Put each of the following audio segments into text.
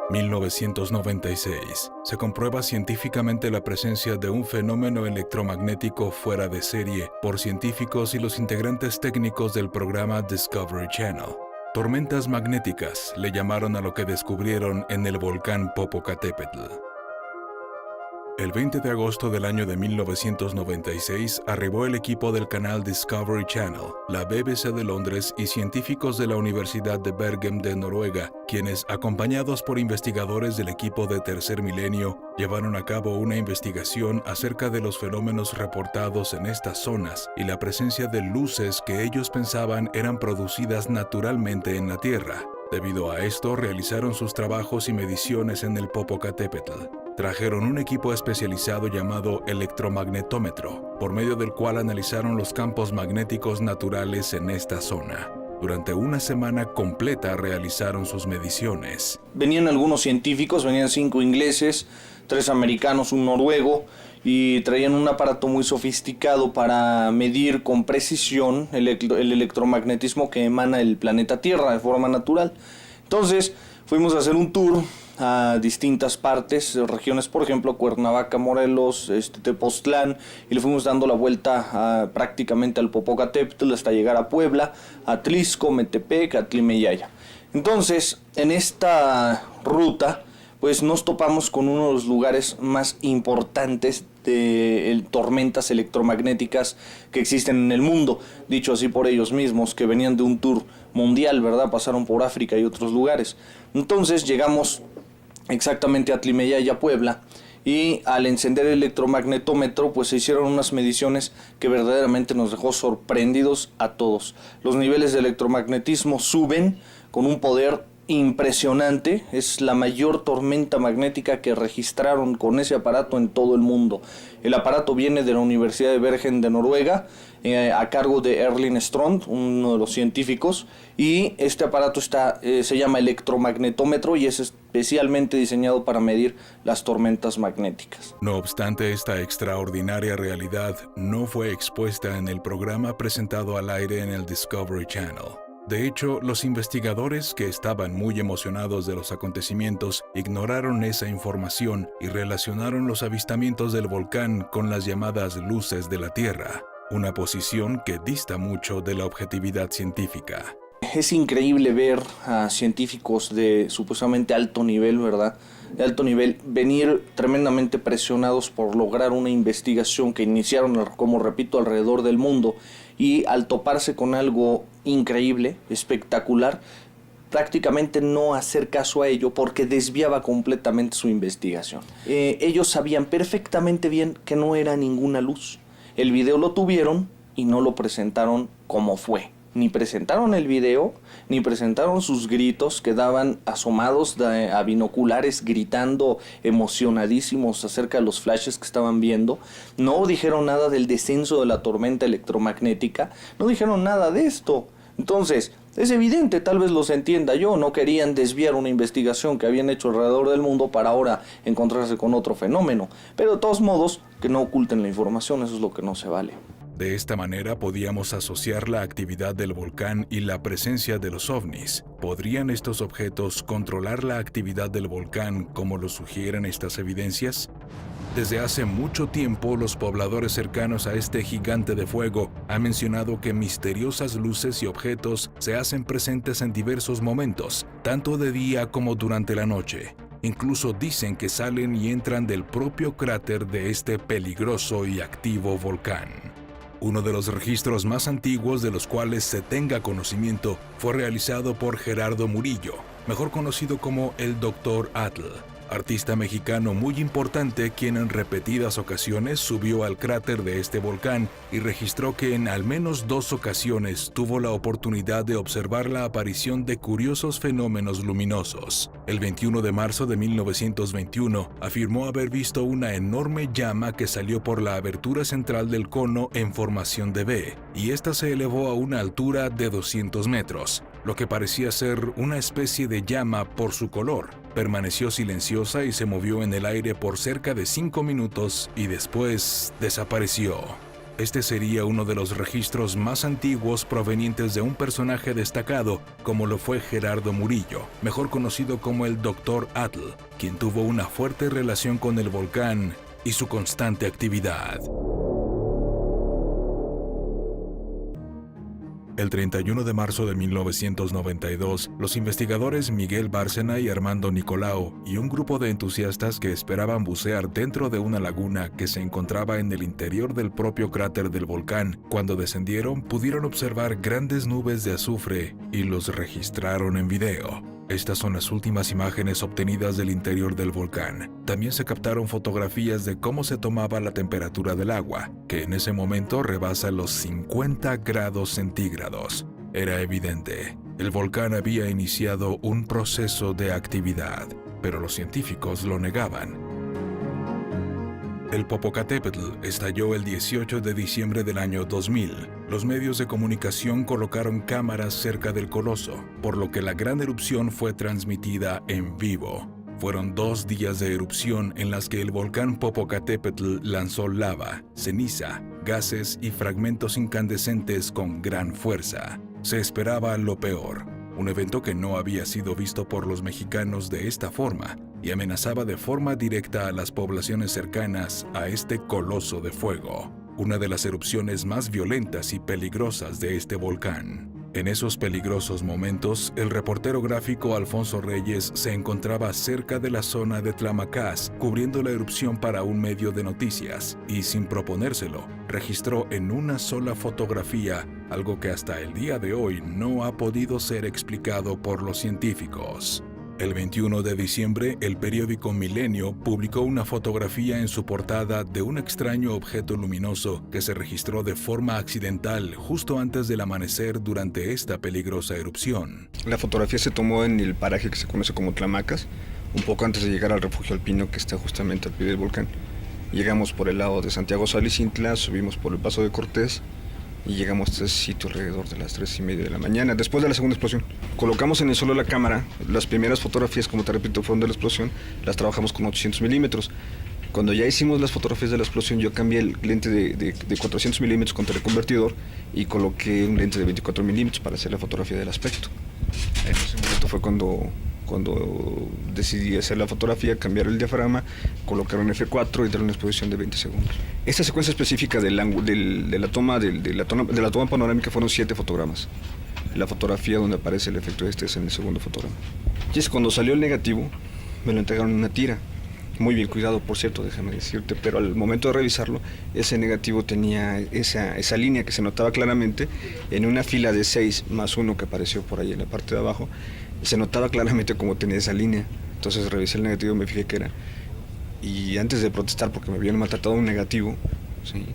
1996. Se comprueba científicamente la presencia de un fenómeno electromagnético fuera de serie por científicos y los integrantes técnicos del programa Discovery Channel. Tormentas magnéticas le llamaron a lo que descubrieron en el volcán Popocatépetl. El 20 de agosto del año de 1996 arribó el equipo del canal Discovery Channel, la BBC de Londres y científicos de la Universidad de Bergen de Noruega, quienes, acompañados por investigadores del equipo de Tercer Milenio, llevaron a cabo una investigación acerca de los fenómenos reportados en estas zonas y la presencia de luces que ellos pensaban eran producidas naturalmente en la Tierra. Debido a esto, realizaron sus trabajos y mediciones en el Popocatépetl. Trajeron un equipo especializado llamado electromagnetómetro, por medio del cual analizaron los campos magnéticos naturales en esta zona. Durante una semana completa realizaron sus mediciones. Venían algunos científicos, venían 5 ingleses, 3 americanos, un noruego, y traían un aparato muy sofisticado para medir con precisión el electromagnetismo que emana el planeta Tierra de forma natural. Entonces fuimos a hacer un tour a distintas partes, regiones, por ejemplo, Cuernavaca, Morelos, Tepoztlán, y le fuimos dando la vuelta prácticamente al Popocatépetl hasta llegar a Puebla, a Atlixco, Metepec, a Tlimayaya. Entonces, en esta ruta, pues nos topamos con uno de los lugares más importantes de tormentas electromagnéticas que existen en el mundo, dicho así por ellos mismos, que venían de un tour mundial, ¿verdad? Pasaron por África y otros lugares. Entonces llegamos exactamente a Tlimayaya, Puebla, y al encender el electromagnetómetro pues se hicieron unas mediciones que verdaderamente nos dejó sorprendidos a todos. Los niveles de electromagnetismo suben con un poder impresionante, es la mayor tormenta magnética que registraron con ese aparato en todo el mundo. El aparato viene de la Universidad de Bergen de Noruega, a cargo de Erling Strand, uno de los científicos, y este aparato se llama electromagnetómetro y es especialmente diseñado para medir las tormentas magnéticas. No obstante, esta extraordinaria realidad no fue expuesta en el programa presentado al aire en el Discovery Channel. De hecho, los investigadores, que estaban muy emocionados de los acontecimientos, ignoraron esa información y relacionaron los avistamientos del volcán con las llamadas luces de la Tierra, una posición que dista mucho de la objetividad científica. Es increíble ver a científicos de supuestamente alto nivel, ¿verdad? De alto nivel, venir tremendamente presionados por lograr una investigación que iniciaron, como repito, alrededor del mundo, y al toparse con algo increíble, espectacular, prácticamente no hacer caso a ello porque desviaba completamente su investigación. Ellos sabían perfectamente bien que no era ninguna luz. El video lo tuvieron y no lo presentaron como fue. Ni presentaron el video, ni presentaron sus gritos que daban asomados a binoculares gritando emocionadísimos acerca de los flashes que estaban viendo. No dijeron nada del descenso de la tormenta electromagnética, no dijeron nada de esto. Entonces, es evidente, tal vez los entienda yo, no querían desviar una investigación que habían hecho alrededor del mundo para ahora encontrarse con otro fenómeno. Pero de todos modos, que no oculten la información, eso es lo que no se vale. De esta manera podíamos asociar la actividad del volcán y la presencia de los ovnis. ¿Podrían estos objetos controlar la actividad del volcán como lo sugieren estas evidencias? Desde hace mucho tiempo, los pobladores cercanos a este gigante de fuego han mencionado que misteriosas luces y objetos se hacen presentes en diversos momentos, tanto de día como durante la noche. Incluso dicen que salen y entran del propio cráter de este peligroso y activo volcán. Uno de los registros más antiguos de los cuales se tenga conocimiento fue realizado por Gerardo Murillo, mejor conocido como el Dr. Atl, artista mexicano muy importante quien en repetidas ocasiones subió al cráter de este volcán y registró que en al menos 2 ocasiones tuvo la oportunidad de observar la aparición de curiosos fenómenos luminosos. El 21 de marzo de 1921 afirmó haber visto una enorme llama que salió por la abertura central del cono en formación de V, y esta se elevó a una altura de 200 metros, lo que parecía ser una especie de llama por su color. Permaneció silenciosa y se movió en el aire por cerca de 5 minutos y después desapareció. Este sería uno de los registros más antiguos provenientes de un personaje destacado como lo fue Gerardo Murillo, mejor conocido como el Dr. Atl, quien tuvo una fuerte relación con el volcán y su constante actividad. El 31 de marzo de 1992, los investigadores Miguel Bárcena y Armando Nicolau y un grupo de entusiastas que esperaban bucear dentro de una laguna que se encontraba en el interior del propio cráter del volcán, cuando descendieron pudieron observar grandes nubes de azufre y los registraron en video. Estas son las últimas imágenes obtenidas del interior del volcán. También se captaron fotografías de cómo se tomaba la temperatura del agua, que en ese momento rebasa los 50 grados centígrados. Era evidente, el volcán había iniciado un proceso de actividad, pero los científicos lo negaban. El Popocatépetl estalló el 18 de diciembre del año 2000. Los medios de comunicación colocaron cámaras cerca del coloso, por lo que la gran erupción fue transmitida en vivo. Fueron 2 días de erupción en las que el volcán Popocatépetl lanzó lava, ceniza, gases y fragmentos incandescentes con gran fuerza. Se esperaba lo peor, un evento que no había sido visto por los mexicanos de esta forma, y amenazaba de forma directa a las poblaciones cercanas a este coloso de fuego, una de las erupciones más violentas y peligrosas de este volcán. En esos peligrosos momentos, el reportero gráfico Alfonso Reyes se encontraba cerca de la zona de Tlamacás, cubriendo la erupción para un medio de noticias, y sin proponérselo, registró en una sola fotografía algo que hasta el día de hoy no ha podido ser explicado por los científicos. El 21 de diciembre, el periódico Milenio publicó una fotografía en su portada de un extraño objeto luminoso que se registró de forma accidental justo antes del amanecer durante esta peligrosa erupción. La fotografía se tomó en el paraje que se conoce como Tlamacas, un poco antes de llegar al refugio alpino que está justamente al pie del volcán. Llegamos por el lado de Santiago Salicintla, subimos por el Paso de Cortés y llegamos a este sitio alrededor de las 3:30 de la mañana, después de la segunda explosión. Colocamos en el suelo la cámara. Las primeras fotografías, como te repito, fueron de la explosión. Las trabajamos con 800 milímetros. Cuando ya hicimos las fotografías de la explosión, yo cambié el lente de 400 milímetros con teleconvertidor y coloqué un lente de 24 milímetros para hacer la fotografía del aspecto. En ese momento fue cuando decidí hacer la fotografía, cambiar el diafragma, colocar un F4 y dar una exposición de 20 segundos. Esta secuencia específica de la toma panorámica fueron 7 fotogramas. La fotografía donde aparece el efecto es en el segundo fotograma. Y es cuando salió el negativo, me lo entregaron en una tira. Muy bien cuidado, por cierto, déjame decirte, pero al momento de revisarlo, ese negativo tenía esa línea que se notaba claramente en una fila de 6 más 1 que apareció por ahí en la parte de abajo. Se notaba claramente cómo tenía esa línea. Entonces revisé el negativo y me fijé que era. Y antes de protestar porque me habían maltratado un negativo, ¿sí?,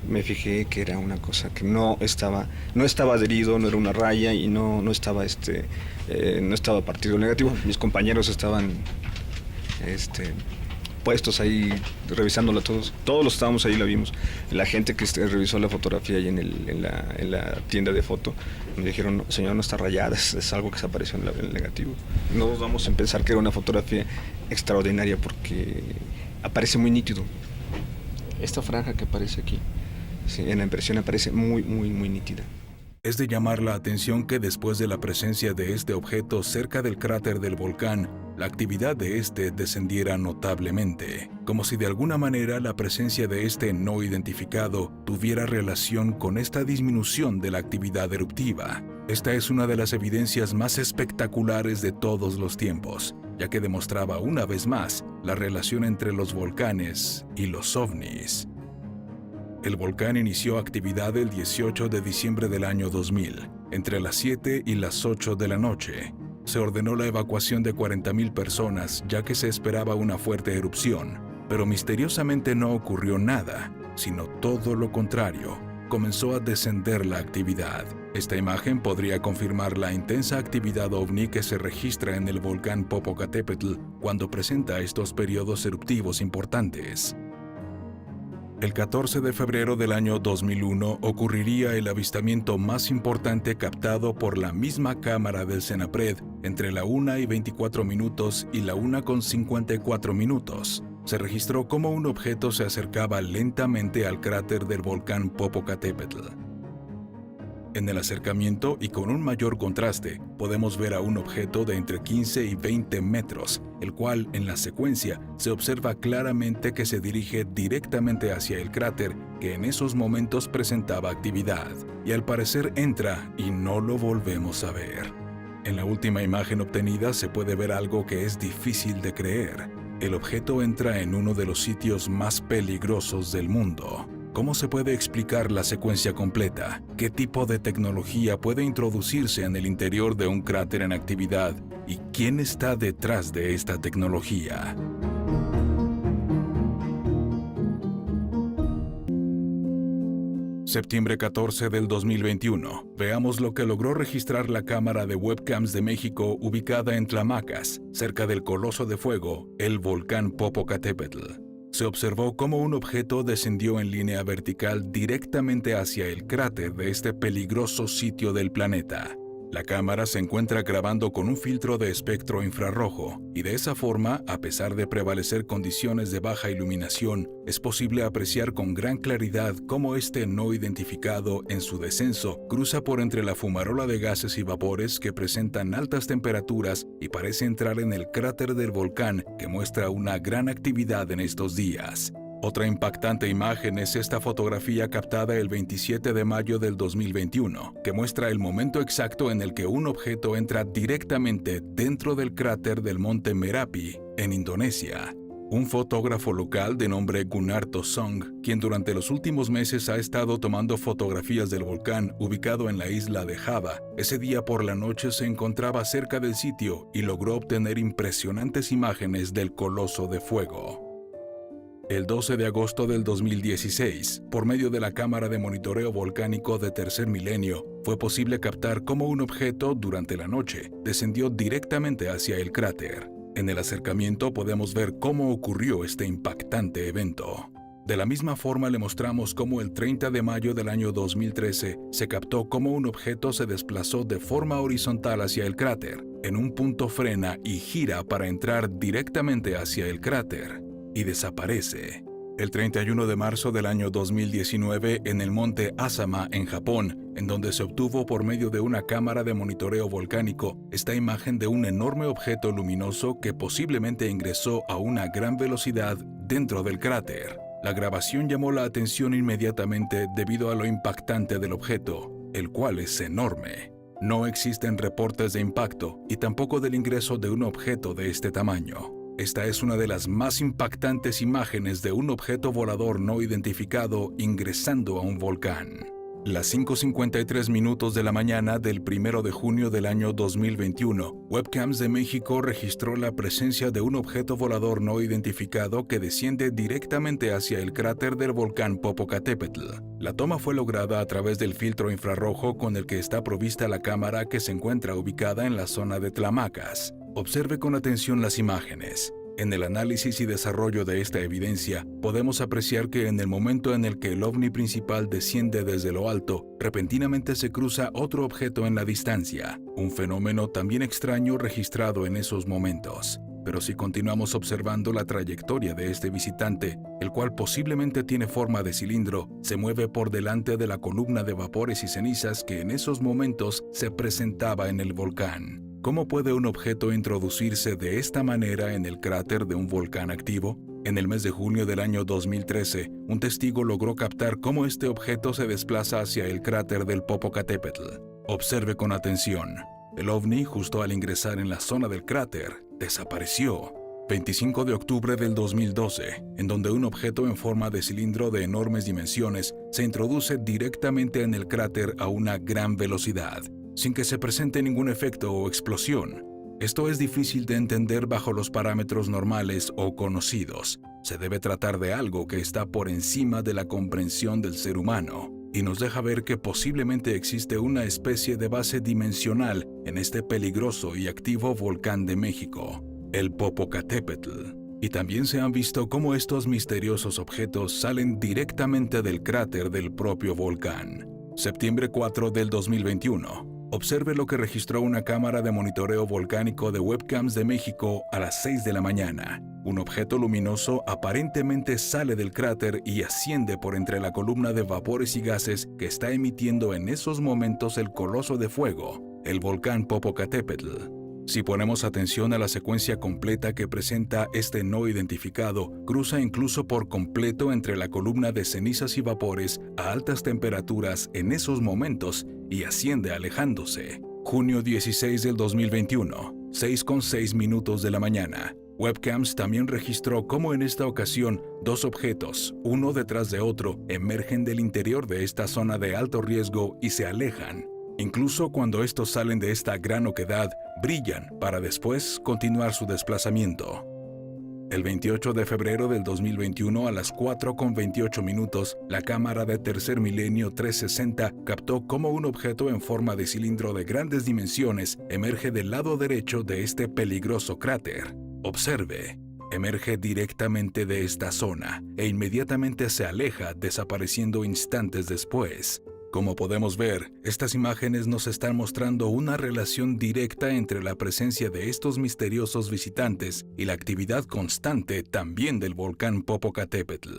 me fijé que era una cosa que no estaba adherido, no era una raya y no estaba partido el negativo. Mis compañeros estaban puestos ahí revisándola todos los estábamos ahí, la vimos. La gente que revisó la fotografía ahí en la tienda de foto me dijeron: no, señor, no está rayada, es algo que se apareció en el negativo. No dudamos en pensar que era una fotografía extraordinaria porque aparece muy nítido. Esta franja que aparece aquí, sí, en la impresión aparece muy, muy, muy nítida. Es de llamar la atención que después de la presencia de este objeto cerca del cráter del volcán, la actividad de este descendiera notablemente, como si de alguna manera la presencia de este no identificado tuviera relación con esta disminución de la actividad eruptiva. Esta es una de las evidencias más espectaculares de todos los tiempos, ya que demostraba una vez más la relación entre los volcanes y los ovnis. El volcán inició actividad el 18 de diciembre del año 2000, entre las 7 y las 8 de la noche. Se ordenó la evacuación de 40,000 personas, ya que se esperaba una fuerte erupción, pero misteriosamente no ocurrió nada, sino todo lo contrario. Comenzó a descender la actividad. Esta imagen podría confirmar la intensa actividad ovni que se registra en el volcán Popocatépetl cuando presenta estos periodos eruptivos importantes. El 14 de febrero del año 2001 ocurriría el avistamiento más importante captado por la misma cámara del CENAPRED entre la 1:24 y la 1:54. se registró cómo un objeto se acercaba lentamente al cráter del volcán Popocatépetl. En el acercamiento y con un mayor contraste, podemos ver a un objeto de entre 15 y 20 metros, el cual en la secuencia se observa claramente que se dirige directamente hacia el cráter que en esos momentos presentaba actividad, y al parecer entra y no lo volvemos a ver. En la última imagen obtenida se puede ver algo que es difícil de creer. El objeto entra en uno de los sitios más peligrosos del mundo. ¿Cómo se puede explicar la secuencia completa? ¿Qué tipo de tecnología puede introducirse en el interior de un cráter en actividad? ¿Y quién está detrás de esta tecnología? Septiembre 14 del 2021. Veamos lo que logró registrar la cámara de webcams de México ubicada en Tlamacas, cerca del Coloso de Fuego, el volcán Popocatépetl. Se observó cómo un objeto descendió en línea vertical directamente hacia el cráter de este peligroso sitio del planeta. La cámara se encuentra grabando con un filtro de espectro infrarrojo y de esa forma, a pesar de prevalecer condiciones de baja iluminación, es posible apreciar con gran claridad cómo este no identificado en su descenso cruza por entre la fumarola de gases y vapores que presentan altas temperaturas y parece entrar en el cráter del volcán que muestra una gran actividad en estos días. Otra impactante imagen es esta fotografía captada el 27 de mayo del 2021, que muestra el momento exacto en el que un objeto entra directamente dentro del cráter del monte Merapi, en Indonesia. Un fotógrafo local de nombre Gunarto Song, quien durante los últimos meses ha estado tomando fotografías del volcán ubicado en la isla de Java, ese día por la noche se encontraba cerca del sitio y logró obtener impresionantes imágenes del Coloso de Fuego. El 12 de agosto del 2016, por medio de la cámara de monitoreo volcánico de Tercer Milenio, fue posible captar cómo un objeto, durante la noche, descendió directamente hacia el cráter. En el acercamiento podemos ver cómo ocurrió este impactante evento. De la misma forma le mostramos cómo el 30 de mayo del año 2013 se captó cómo un objeto se desplazó de forma horizontal hacia el cráter. En un punto frena y gira para entrar directamente hacia el cráter y desaparece. El 31 de marzo del año 2019 en el monte Asama, en Japón, en donde se obtuvo por medio de una cámara de monitoreo volcánico esta imagen de un enorme objeto luminoso que posiblemente ingresó a una gran velocidad dentro del cráter. La grabación llamó la atención inmediatamente debido a lo impactante del objeto, el cual es enorme. No existen reportes de impacto y tampoco del ingreso de un objeto de este tamaño. Esta es una de las más impactantes imágenes de un objeto volador no identificado ingresando a un volcán. Las 5:53 minutos de la mañana del 1 de junio del año 2021, Webcams de México registró la presencia de un objeto volador no identificado que desciende directamente hacia el cráter del volcán Popocatépetl. La toma fue lograda a través del filtro infrarrojo con el que está provista la cámara que se encuentra ubicada en la zona de Tlamacas. Observe con atención las imágenes. En el análisis y desarrollo de esta evidencia, podemos apreciar que en el momento en el que el ovni principal desciende desde lo alto, repentinamente se cruza otro objeto en la distancia, un fenómeno también extraño registrado en esos momentos. Pero si continuamos observando la trayectoria de este visitante, el cual posiblemente tiene forma de cilindro, se mueve por delante de la columna de vapores y cenizas que en esos momentos se presentaba en el volcán. ¿Cómo puede un objeto introducirse de esta manera en el cráter de un volcán activo? En el mes de junio del año 2013, un testigo logró captar cómo este objeto se desplaza hacia el cráter del Popocatépetl. Observe con atención. El ovni, justo al ingresar en la zona del cráter, desapareció. 25 de octubre del 2012, en donde un objeto en forma de cilindro de enormes dimensiones se introduce directamente en el cráter a una gran velocidad, sin que se presente ningún efecto o explosión. Esto es difícil de entender bajo los parámetros normales o conocidos. Se debe tratar de algo que está por encima de la comprensión del ser humano y nos deja ver que posiblemente existe una especie de base dimensional en este peligroso y activo volcán de México, el Popocatépetl. Y también se han visto cómo estos misteriosos objetos salen directamente del cráter del propio volcán. Septiembre 4 del 2021. Observe lo que registró una cámara de monitoreo volcánico de Webcams de México a las 6 de la mañana. un objeto luminoso aparentemente sale del cráter y asciende por entre la columna de vapores y gases que está emitiendo en esos momentos el coloso de fuego, el volcán Popocatépetl. Si ponemos atención a la secuencia completa que presenta este no identificado, cruza incluso por completo entre la columna de cenizas y vapores a altas temperaturas en esos momentos y asciende alejándose. Junio 16 del 2021, 6:06 minutos de la mañana. Webcams también registró cómo en esta ocasión dos objetos, uno detrás de otro, emergen del interior de esta zona de alto riesgo y se alejan. Incluso cuando estos salen de esta gran oquedad, brillan para después continuar su desplazamiento. El 28 de febrero del 2021 a las 4:28 minutos, la cámara de Tercer Milenio 360 captó cómo un objeto en forma de cilindro de grandes dimensiones emerge del lado derecho de este peligroso cráter. Observe, emerge directamente de esta zona e inmediatamente se aleja, desapareciendo instantes después. Como podemos ver, estas imágenes nos están mostrando una relación directa entre la presencia de estos misteriosos visitantes y la actividad constante también del volcán Popocatépetl.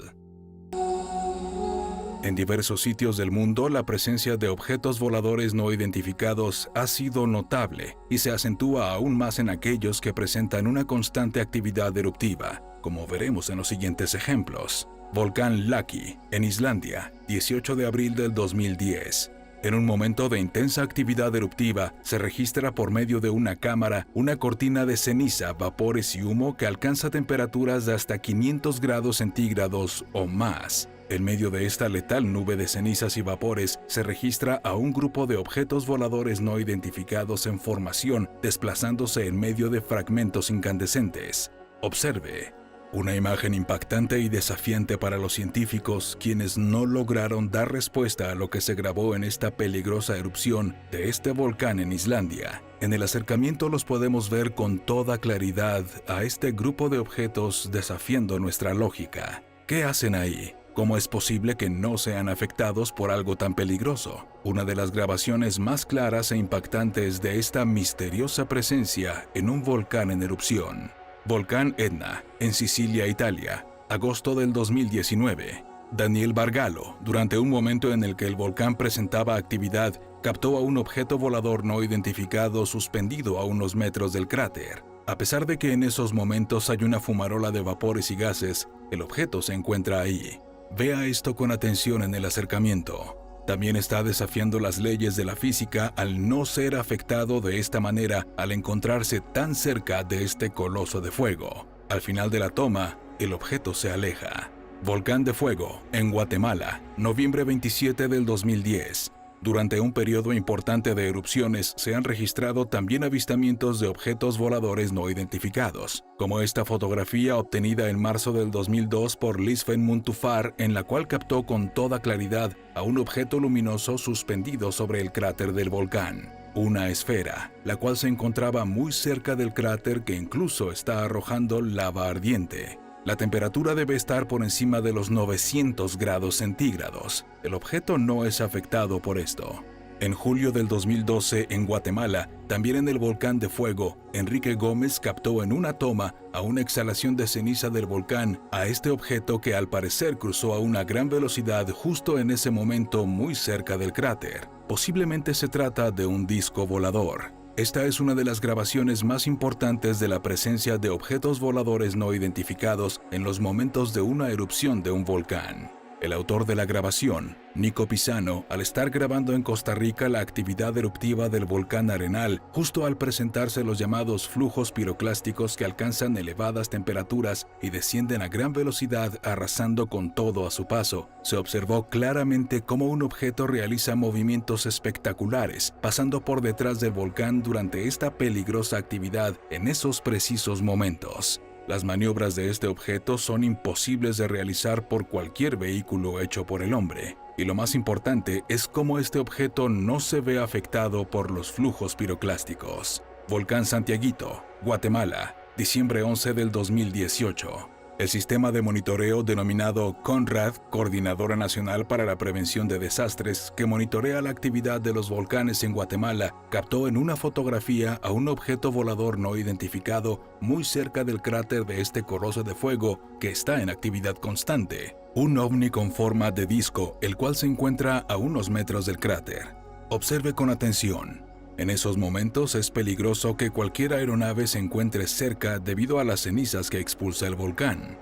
En diversos sitios del mundo, la presencia de objetos voladores no identificados ha sido notable y se acentúa aún más en aquellos que presentan una constante actividad eruptiva, como veremos en los siguientes ejemplos. Volcán Laki, en Islandia, 18 de abril del 2010. En un momento de intensa actividad eruptiva, se registra por medio de una cámara una cortina de ceniza, vapores y humo que alcanza temperaturas de hasta 500 grados centígrados o más. En medio de esta letal nube de cenizas y vapores, se registra a un grupo de objetos voladores no identificados en formación, desplazándose en medio de fragmentos incandescentes. Observe. Una imagen impactante y desafiante para los científicos, quienes no lograron dar respuesta a lo que se grabó en esta peligrosa erupción de este volcán en Islandia. En el acercamiento los podemos ver con toda claridad a este grupo de objetos desafiando nuestra lógica. ¿Qué hacen ahí? ¿Cómo es posible que no sean afectados por algo tan peligroso? Una de las grabaciones más claras e impactantes de esta misteriosa presencia en un volcán en erupción. Volcán Etna, en Sicilia, Italia, agosto del 2019. Daniel Bargalo, durante un momento en el que el volcán presentaba actividad, captó a un objeto volador no identificado suspendido a unos metros del cráter. A pesar de que en esos momentos hay una fumarola de vapores y gases, el objeto se encuentra ahí. Vea esto con atención en el acercamiento. También está desafiando las leyes de la física al no ser afectado de esta manera al encontrarse tan cerca de este coloso de fuego. Al final de la toma, el objeto se aleja. Volcán de Fuego, en Guatemala, noviembre 27 del 2010. Durante un periodo importante de erupciones se han registrado también avistamientos de objetos voladores no identificados, como esta fotografía obtenida en marzo del 2002 por Lisfen Muntufar, en la cual captó con toda claridad a un objeto luminoso suspendido sobre el cráter del volcán. Una esfera, la cual se encontraba muy cerca del cráter que incluso está arrojando lava ardiente. La temperatura debe estar por encima de los 900 grados centígrados. El objeto no es afectado por esto. En julio del 2012, en Guatemala, también en el volcán de Fuego, Enrique Gómez captó en una toma a una exhalación de ceniza del volcán a este objeto que al parecer cruzó a una gran velocidad justo en ese momento muy cerca del cráter. Posiblemente se trata de un disco volador. Esta es una de las grabaciones más importantes de la presencia de objetos voladores no identificados en los momentos de una erupción de un volcán. El autor de la grabación, Nico Pisano, al estar grabando en Costa Rica la actividad eruptiva del volcán Arenal, justo al presentarse los llamados flujos piroclásticos que alcanzan elevadas temperaturas y descienden a gran velocidad arrasando con todo a su paso, se observó claramente cómo un objeto realiza movimientos espectaculares, pasando por detrás del volcán durante esta peligrosa actividad en esos precisos momentos. Las maniobras de este objeto son imposibles de realizar por cualquier vehículo hecho por el hombre, y lo más importante es cómo este objeto no se ve afectado por los flujos piroclásticos. Volcán Santiaguito, Guatemala, diciembre 11 del 2018. El sistema de monitoreo denominado CONRAD, Coordinadora Nacional para la Prevención de Desastres, que monitorea la actividad de los volcanes en Guatemala, captó en una fotografía a un objeto volador no identificado muy cerca del cráter de este coloso de fuego que está en actividad constante. Un ovni con forma de disco, el cual se encuentra a unos metros del cráter. Observe con atención. En esos momentos es peligroso que cualquier aeronave se encuentre cerca debido a las cenizas que expulsa el volcán.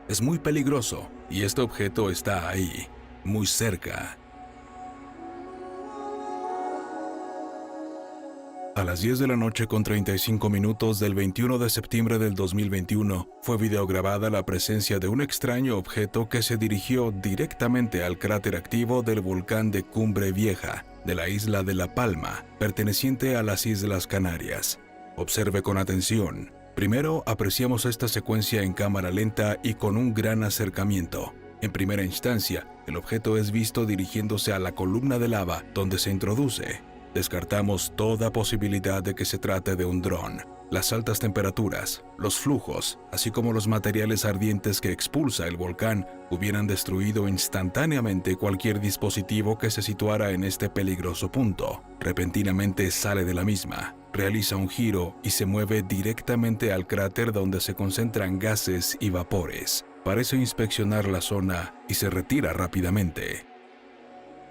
Es muy peligroso y este objeto está ahí, muy cerca. A las 10 de la noche con 35 minutos del 21 de septiembre del 2021, fue videograbada la presencia de un extraño objeto que se dirigió directamente al cráter activo del volcán de Cumbre Vieja, de la isla de La Palma, perteneciente a las Islas Canarias. Observe con atención. Primero apreciamos esta secuencia en cámara lenta y con un gran acercamiento. En primera instancia, el objeto es visto dirigiéndose a la columna de lava donde se introduce. Descartamos toda posibilidad de que se trate de un dron. Las altas temperaturas, los flujos, así como los materiales ardientes que expulsa el volcán hubieran destruido instantáneamente cualquier dispositivo que se situara en este peligroso punto. Repentinamente sale de la misma, realiza un giro y se mueve directamente al cráter donde se concentran gases y vapores. Parece inspeccionar la zona y se retira rápidamente.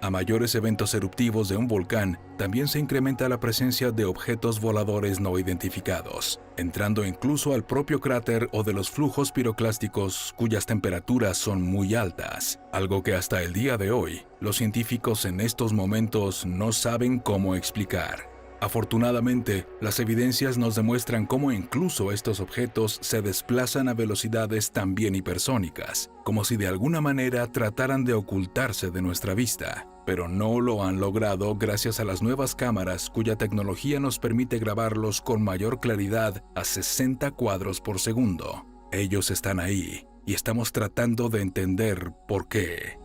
A mayores eventos eruptivos de un volcán, también se incrementa la presencia de objetos voladores no identificados, entrando incluso al propio cráter o de los flujos piroclásticos cuyas temperaturas son muy altas, algo que hasta el día de hoy, los científicos en estos momentos no saben cómo explicar. Afortunadamente, las evidencias nos demuestran cómo incluso estos objetos se desplazan a velocidades también hipersónicas, como si de alguna manera trataran de ocultarse de nuestra vista, pero no lo han logrado gracias a las nuevas cámaras cuya tecnología nos permite grabarlos con mayor claridad a 60 cuadros por segundo. Ellos están ahí y estamos tratando de entender por qué.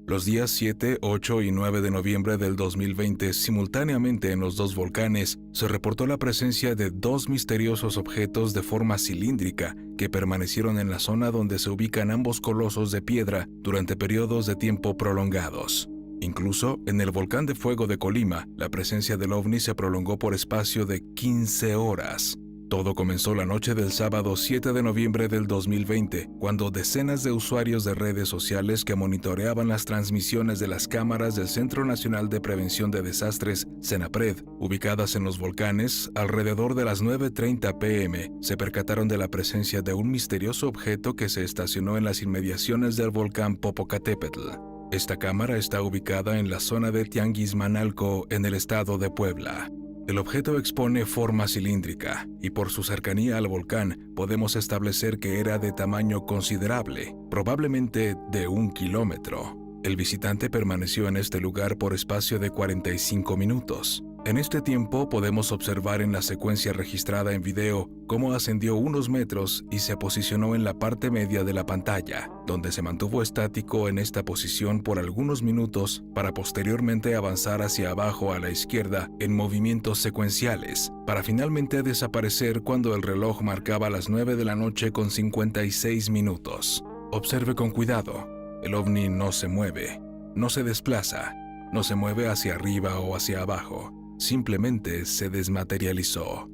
Los días 7, 8 y 9 de noviembre del 2020, simultáneamente en los dos volcanes, se reportó la presencia de dos misteriosos objetos de forma cilíndrica que permanecieron en la zona donde se ubican ambos colosos de piedra durante periodos de tiempo prolongados. Incluso, en el volcán de fuego de Colima, la presencia del ovni se prolongó por espacio de 15 horas. Todo comenzó la noche del sábado 7 de noviembre del 2020, cuando decenas de usuarios de redes sociales que monitoreaban las transmisiones de las cámaras del Centro Nacional de Prevención de Desastres, CENAPRED, ubicadas en los volcanes, alrededor de las 9:30 p.m., se percataron de la presencia de un misterioso objeto que se estacionó en las inmediaciones del volcán Popocatépetl. Esta cámara está ubicada en la zona de Tianguismanalco, en el estado de Puebla. El objeto expone forma cilíndrica y por su cercanía al volcán podemos establecer que era de tamaño considerable, probablemente de 1 kilómetro. El visitante permaneció en este lugar por espacio de 45 minutos. En este tiempo podemos observar en la secuencia registrada en video cómo ascendió unos metros y se posicionó en la parte media de la pantalla, donde se mantuvo estático en esta posición por algunos minutos para posteriormente avanzar hacia abajo a la izquierda en movimientos secuenciales, para finalmente desaparecer cuando el reloj marcaba las 9 de la noche con 56 minutos. Observe con cuidado. El ovni no se mueve, no se desplaza, no se mueve hacia arriba o hacia abajo. Simplemente se desmaterializó.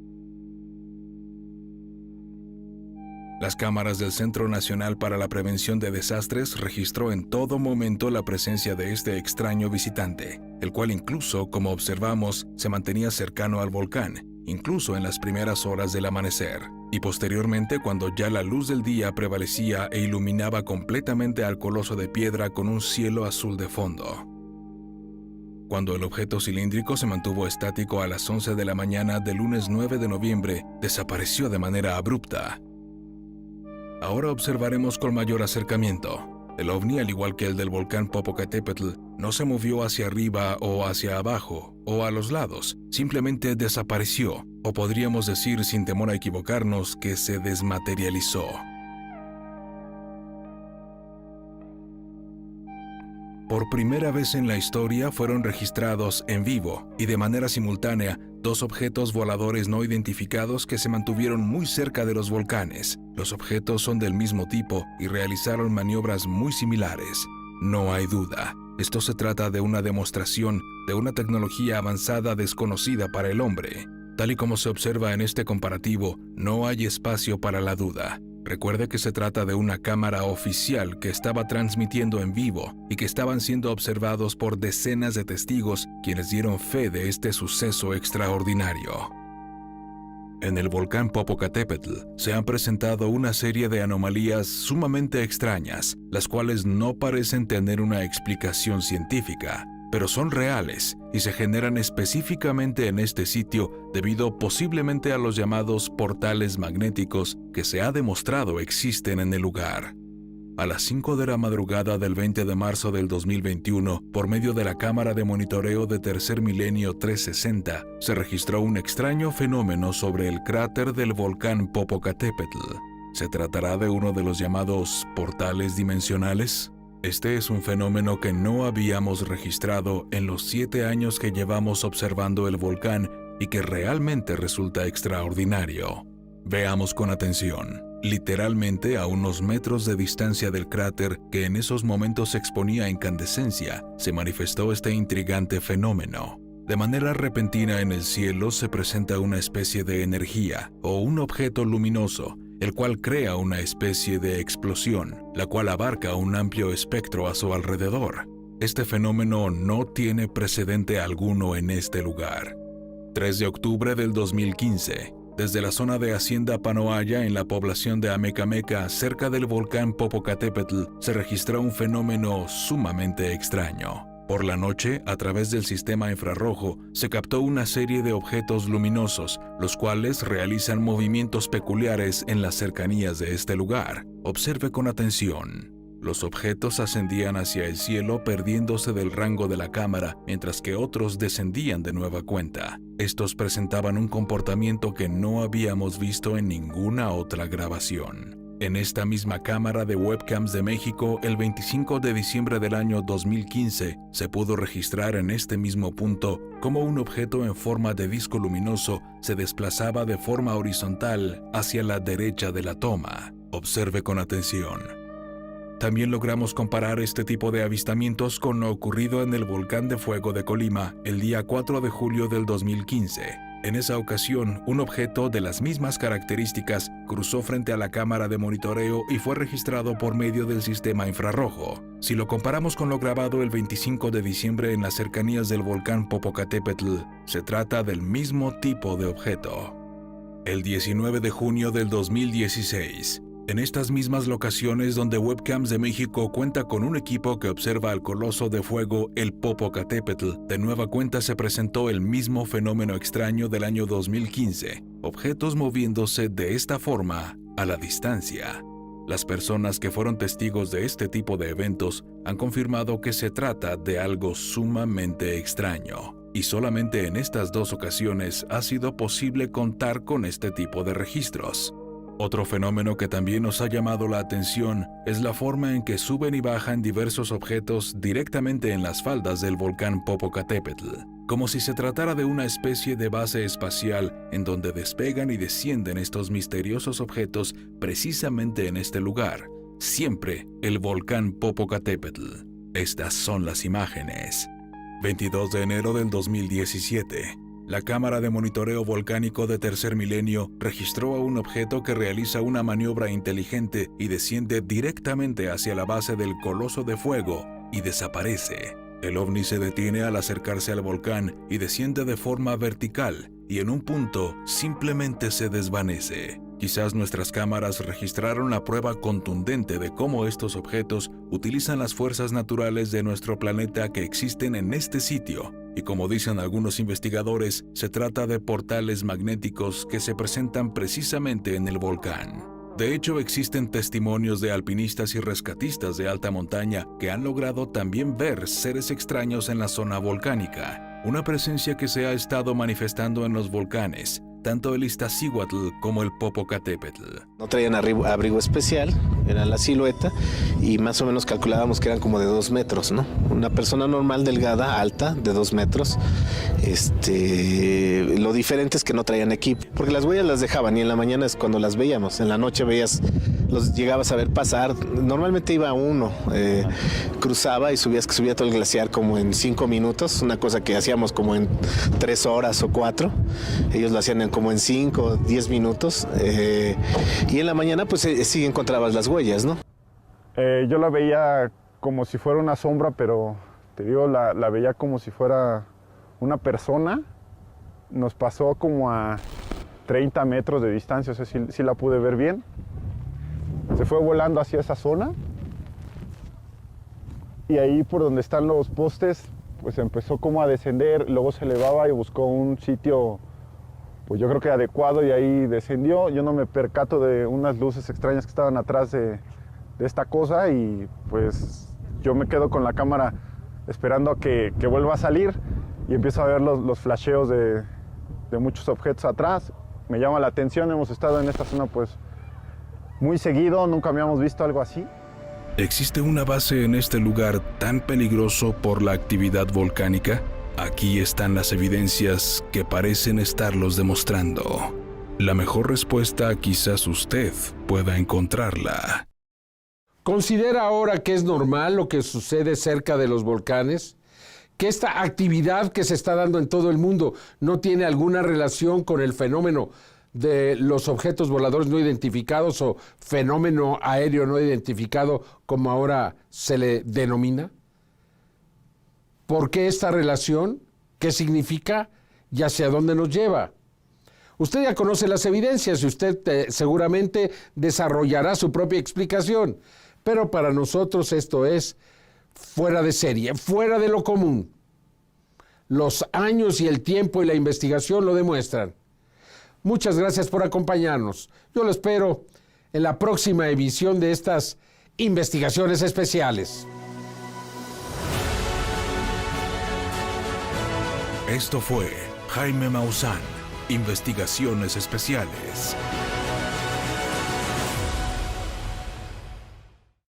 Las cámaras del Centro Nacional para la Prevención de Desastres registró en todo momento la presencia de este extraño visitante, el cual incluso, como observamos, se mantenía cercano al volcán, incluso en las primeras horas del amanecer, y posteriormente cuando ya la luz del día prevalecía e iluminaba completamente al coloso de piedra con un cielo azul de fondo. Cuando el objeto cilíndrico se mantuvo estático a las 11 de la mañana del lunes 9 de noviembre, desapareció de manera abrupta. Ahora observaremos con mayor acercamiento. El ovni, al igual que el del volcán Popocatépetl, no se movió hacia arriba o hacia abajo o a los lados, simplemente desapareció, o podríamos decir sin temor a equivocarnos que se desmaterializó. Por primera vez en la historia fueron registrados en vivo y de manera simultánea 2 objetos voladores no identificados que se mantuvieron muy cerca de los volcanes. Los objetos son del mismo tipo y realizaron maniobras muy similares. No hay duda, esto se trata de una demostración de una tecnología avanzada desconocida para el hombre. Tal y como se observa en este comparativo, no hay espacio para la duda. Recuerde que se trata de una cámara oficial que estaba transmitiendo en vivo y que estaban siendo observados por decenas de testigos quienes dieron fe de este suceso extraordinario. En el volcán Popocatépetl se han presentado una serie de anomalías sumamente extrañas, las cuales no parecen tener una explicación científica, pero son reales y se generan específicamente en este sitio debido posiblemente a los llamados portales magnéticos que se ha demostrado existen en el lugar. A las 5 de la madrugada del 20 de marzo del 2021, por medio de la cámara de monitoreo de Tercer Milenio 360, se registró un extraño fenómeno sobre el cráter del volcán Popocatépetl. ¿Se tratará de uno de los llamados portales dimensionales? Este es un fenómeno que no habíamos registrado en los 7 años que llevamos observando el volcán y que realmente resulta extraordinario. Veamos con atención. Literalmente a unos metros de distancia del cráter que en esos momentos se exponía a incandescencia, se manifestó este intrigante fenómeno. De manera repentina en el cielo se presenta una especie de energía o un objeto luminoso, el cual crea una especie de explosión, la cual abarca un amplio espectro a su alrededor. Este fenómeno no tiene precedente alguno en este lugar. 3 de octubre del 2015, desde la zona de Hacienda Panoaya en la población de Amecameca, cerca del volcán Popocatépetl, se registró un fenómeno sumamente extraño. Por la noche, a través del sistema infrarrojo, se captó una serie de objetos luminosos, los cuales realizan movimientos peculiares en las cercanías de este lugar. Observe con atención. Los objetos ascendían hacia el cielo perdiéndose del rango de la cámara, mientras que otros descendían de nueva cuenta. Estos presentaban un comportamiento que no habíamos visto en ninguna otra grabación. En esta misma cámara de webcams de México, el 25 de diciembre del año 2015, se pudo registrar en este mismo punto cómo un objeto en forma de disco luminoso se desplazaba de forma horizontal hacia la derecha de la toma. Observe con atención. También logramos comparar este tipo de avistamientos con lo ocurrido en el volcán de fuego de Colima el día 4 de julio del 2015. En esa ocasión, un objeto de las mismas características cruzó frente a la cámara de monitoreo y fue registrado por medio del sistema infrarrojo. Si lo comparamos con lo grabado el 25 de diciembre en las cercanías del volcán Popocatépetl, se trata del mismo tipo de objeto. El 19 de junio del 2016, en estas mismas locaciones donde Webcams de México cuenta con un equipo que observa al coloso de fuego, el Popocatépetl, de nueva cuenta se presentó el mismo fenómeno extraño del año 2015, objetos moviéndose de esta forma a la distancia. Las personas que fueron testigos de este tipo de eventos han confirmado que se trata de algo sumamente extraño, y solamente en estas 2 ocasiones ha sido posible contar con este tipo de registros. Otro fenómeno que también nos ha llamado la atención es la forma en que suben y bajan diversos objetos directamente en las faldas del volcán Popocatépetl, como si se tratara de una especie de base espacial en donde despegan y descienden estos misteriosos objetos precisamente en este lugar, siempre el volcán Popocatépetl. Estas son las imágenes. 22 de enero del 2017. La cámara de monitoreo volcánico de Tercer Milenio registró a un objeto que realiza una maniobra inteligente y desciende directamente hacia la base del coloso de fuego y desaparece. El ovni se detiene al acercarse al volcán y desciende de forma vertical y en un punto simplemente se desvanece. Quizás nuestras cámaras registraron la prueba contundente de cómo estos objetos utilizan las fuerzas naturales de nuestro planeta que existen en este sitio. Y como dicen algunos investigadores, se trata de portales magnéticos que se presentan precisamente en el volcán. De hecho, existen testimonios de alpinistas y rescatistas de alta montaña que han logrado también ver seres extraños en la zona volcánica, una presencia que se ha estado manifestando en los volcanes, tanto el Iztaccíhuatl como el Popocatépetl. No traían abrigo especial, era la silueta y más o menos calculábamos que eran como de 2 metros, ¿no? Una persona normal, delgada, alta, de 2 metros. Lo diferente es que no traían equipo, porque las huellas las dejaban y en la mañana es cuando las veíamos, en la noche los llegabas a ver pasar. Normalmente iba uno, cruzaba y subía todo el glaciar como en 5 minutos, una cosa que hacíamos como en 3 horas o 4. Ellos lo hacían como en 5 o 10 minutos. Y en la mañana pues sí encontrabas las huellas, ¿no? Yo la veía como si fuera una sombra, pero te digo, la veía como si fuera una persona. Nos pasó como a 30 metros de distancia, o sea, sí la pude ver bien. Se fue volando hacia esa zona y ahí por donde están los postes, pues empezó como a descender, luego se elevaba y buscó un sitio, pues yo creo que adecuado, y ahí descendió. Yo no me percato de unas luces extrañas que estaban atrás de esta cosa y pues yo me quedo con la cámara esperando a que vuelva a salir y empiezo a ver los flasheos de muchos objetos atrás. Me llama la atención, hemos estado en esta zona pues muy seguido, nunca habíamos visto algo así. ¿Existe una base en este lugar tan peligroso por la actividad volcánica? Aquí están las evidencias que parecen estarlos demostrando. La mejor respuesta quizás usted pueda encontrarla. ¿Considera ahora que es normal lo que sucede cerca de los volcanes? ¿Que esta actividad que se está dando en todo el mundo no tiene alguna relación con el fenómeno de los objetos voladores no identificados o fenómeno aéreo no identificado, como ahora se le denomina? ¿Por qué esta relación? ¿Qué significa? ¿Y hacia dónde nos lleva? Usted ya conoce las evidencias y usted seguramente desarrollará su propia explicación, pero para nosotros esto es fuera de serie, fuera de lo común. Los años y el tiempo y la investigación lo demuestran. Muchas gracias por acompañarnos. Yo lo espero en la próxima emisión de estas investigaciones especiales. Esto fue Jaime Maussan, Investigaciones Especiales.